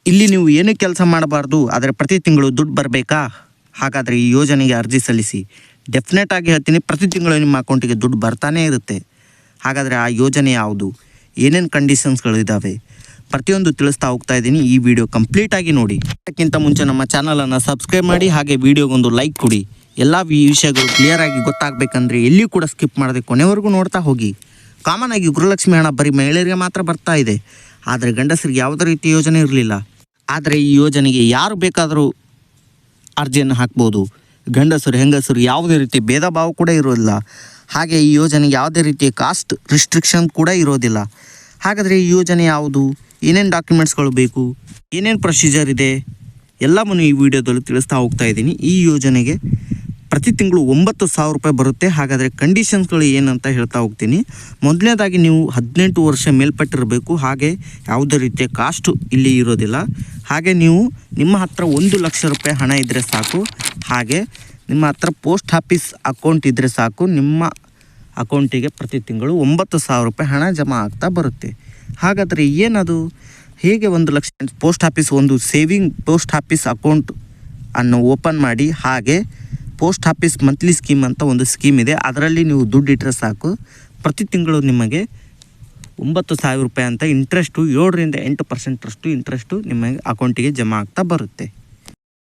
ಇಲ್ಲಿ ನೀವು ಏನೂ ಕೆಲಸ ಮಾಡಬಾರ್ದು, ಆದರೆ ಪ್ರತಿ ತಿಂಗಳು ದುಡ್ಡು ಬರಬೇಕಾ? ಹಾಗಾದರೆ ಈ ಯೋಜನೆಗೆ ಅರ್ಜಿ ಸಲ್ಲಿಸಿ. ಡೆಫಿನೆಟ್ ಆಗಿ ಹೇಳ್ತೀನಿ, ಪ್ರತಿ ತಿಂಗಳು ನಿಮ್ಮ ಅಕೌಂಟಿಗೆ ದುಡ್ಡು ಬರ್ತಾನೇ ಇರುತ್ತೆ. ಹಾಗಾದರೆ ಆ ಯೋಜನೆ ಯಾವುದು, ಏನೇನು ಕಂಡೀಷನ್ಸ್ಗಳಿದ್ದಾವೆ ಪ್ರತಿಯೊಂದು ತಿಳಿಸ್ತಾ ಹೋಗ್ತಾ ಇದ್ದೀನಿ. ಈ ವಿಡಿಯೋ ಕಂಪ್ಲೀಟಾಗಿ ನೋಡಿ. ಅದಕ್ಕಿಂತ ಮುಂಚೆ ನಮ್ಮ ಚಾನಲನ್ನು ಸಬ್ಸ್ಕ್ರೈಬ್ ಮಾಡಿ, ಹಾಗೆ ವಿಡಿಯೋಗೊಂದು ಲೈಕ್ ಕೊಡಿ. ಎಲ್ಲ ವಿಷಯಗಳು ಕ್ಲಿಯರಾಗಿ ಗೊತ್ತಾಗಬೇಕಂದ್ರೆ ಎಲ್ಲಿಯೂ ಕೂಡ ಸ್ಕಿಪ್ ಮಾಡದೆ ಕೊನೆವರೆಗೂ ನೋಡ್ತಾ ಹೋಗಿ. ಕಾಮನ್ ಆಗಿ ಗೃಹಲಕ್ಷ್ಮಿ ಹಣ ಬರೀ ಮಹಿಳೆಯರಿಗೆ ಮಾತ್ರ ಬರ್ತಾ ಇದೆ, ಆದರೆ ಗಂಡಸರಿಗೆ ಯಾವುದೇ ರೀತಿ ಯೋಜನೆ ಇರಲಿಲ್ಲ. ಆದರೆ ಈ ಯೋಜನೆಗೆ ಯಾರು ಬೇಕಾದರೂ ಅರ್ಜಿಯನ್ನು ಹಾಕ್ಬೋದು. ಗಂಡಸರು ಹೆಂಗಸರು ಯಾವುದೇ ರೀತಿ ಭೇದ ಭಾವ ಕೂಡ ಇರೋದಿಲ್ಲ. ಹಾಗೆ ಈ ಯೋಜನೆಗೆ ಯಾವುದೇ ರೀತಿಯ ಕಾಸ್ಟ್ ರಿಸ್ಟ್ರಿಕ್ಷನ್ ಕೂಡ ಇರೋದಿಲ್ಲ. ಹಾಗಾದರೆ ಈ ಯೋಜನೆ ಯಾವುದು, ಏನೇನು ಡಾಕ್ಯುಮೆಂಟ್ಸ್ಗಳು ಬೇಕು, ಏನೇನು ಪ್ರೊಸೀಜರ್ ಇದೆ ಎಲ್ಲವನ್ನು ಈ ವಿಡಿಯೋದಲ್ಲಿ ತಿಳಿಸ್ತಾ ಹೋಗ್ತಾ ಇದ್ದೀನಿ. ಈ ಯೋಜನೆಗೆ ಪ್ರತಿ ತಿಂಗಳು 9,000 ರೂಪಾಯಿ ಬರುತ್ತೆ. ಹಾಗಾದರೆ ಕಂಡೀಷನ್ಸ್ಗಳು ಏನಂತ ಹೇಳ್ತಾ ಹೋಗ್ತೀನಿ. ಮೊದಲನೇದಾಗಿ ನೀವು 18 ವರ್ಷ ಮೇಲ್ಪಟ್ಟಿರಬೇಕು. ಹಾಗೆ ಯಾವುದೇ ರೀತಿಯ ಕಾಸ್ಟು ಇಲ್ಲಿ ಇರೋದಿಲ್ಲ. ಹಾಗೆ ನೀವು ನಿಮ್ಮ ಹತ್ರ 1 ಲಕ್ಷ ರೂಪಾಯಿ ಹಣ ಇದ್ದರೆ ಸಾಕು. ಹಾಗೆ ನಿಮ್ಮ ಹತ್ರ ಪೋಸ್ಟ್ ಆಫೀಸ್ ಅಕೌಂಟ್ ಇದ್ದರೆ ಸಾಕು. ನಿಮ್ಮ ಅಕೌಂಟಿಗೆ ಪ್ರತಿ ತಿಂಗಳು 9,000 ರೂಪಾಯಿ ಹಣ ಜಮಾ ಆಗ್ತಾ ಬರುತ್ತೆ. ಹಾಗಾದರೆ ಏನದು, ಹೇಗೆ 1 ಲಕ್ಷ ಪೋಸ್ಟ್ ಆಫೀಸ್ ಒಂದು ಸೇವಿಂಗ್ ಪೋಸ್ಟ್ ಆಫೀಸ್ ಅಕೌಂಟ್ ಅನ್ನು ಓಪನ್ ಮಾಡಿ, ಹಾಗೆ ಪೋಸ್ಟ್ ಆಫೀಸ್ ಮಂತ್ಲಿ ಸ್ಕೀಮ್ ಅಂತ ಒಂದು ಸ್ಕೀಮ್ ಇದೆ. ಅದರಲ್ಲಿ ನೀವು ದುಡ್ಡು ಇಟ್ಟರೆ ಸಾಕು. ಪ್ರತಿ ತಿಂಗಳು ನಿಮಗೆ 9,000 ರೂಪಾಯಿ ಅಂತ ಇಂಟ್ರೆಸ್ಟು 7ರಿಂದ 8% ಇಂಟ್ರೆಸ್ಟು ನಿಮಗೆ ಅಕೌಂಟಿಗೆ ಜಮಾ ಆಗ್ತಾ ಬರುತ್ತೆ.